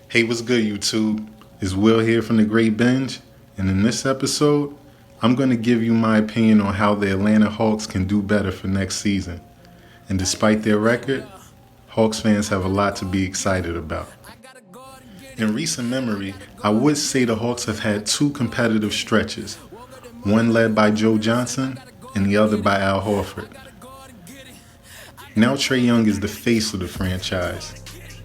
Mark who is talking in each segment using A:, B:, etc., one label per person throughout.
A: Hey, what's good, YouTube? It's Will here from The Great Binge, and in this episode, I'm going to give you my opinion on how the Atlanta Hawks can do better for next season. And despite their record, Hawks fans have a lot to be excited about. In recent memory, I would say the Hawks have had two competitive stretches, one led by Joe Johnson and the other by Al Horford. Now Trae Young is the face of the franchise.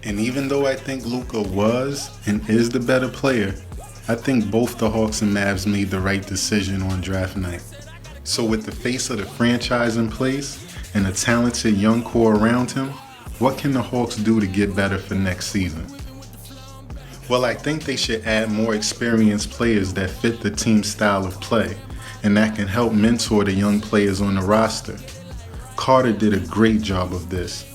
A: And even though I think Luka was and is the better player, I think both the Hawks and Mavs made the right decision on draft night. So with the face of the franchise in place and a talented young core around him, what can the Hawks do to get better for next season? Well, I think they should add more experienced players that fit the team's style of play and that can help mentor the young players on the roster. Carter did a great job of this.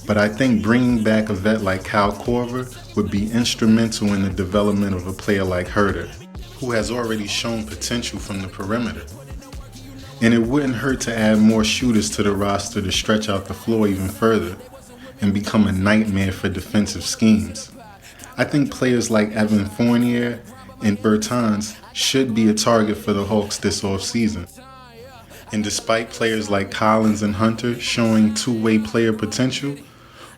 A: But I think bringing back a vet like Kyle Korver would be instrumental in the development of a player like Huerter, who has already shown potential from the perimeter. And it wouldn't hurt to add more shooters to the roster to stretch out the floor even further and become a nightmare for defensive schemes. I think players like Evan Fournier and Bertans should be a target for the Hawks this offseason. And despite players like Collins and Hunter showing two-way player potential,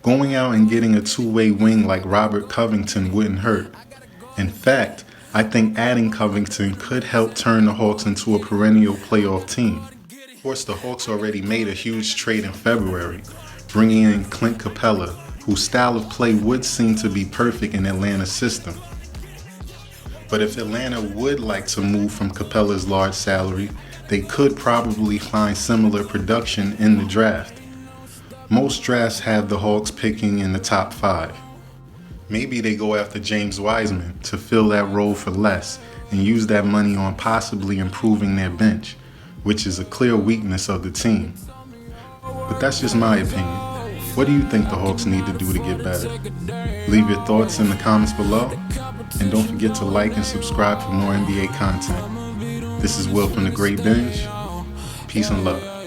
A: going out and getting a two-way wing like Robert Covington wouldn't hurt. In fact, I think adding Covington could help turn the Hawks into a perennial playoff team. Of course, the Hawks already made a huge trade in February, bringing in Clint Capella, whose style of play would seem to be perfect in Atlanta's system. But if Atlanta would like to move from Capella's large salary, they could probably find similar production in the draft. Most drafts have the Hawks picking in the top 5. Maybe they go after James Wiseman to fill that role for less and use that money on possibly improving their bench, which is a clear weakness of the team. But that's just my opinion. What do you think the Hawks need to do to get better? Leave your thoughts in the comments below, and don't forget to like and subscribe for more NBA content. This is Will from The Great Binge. Peace and love.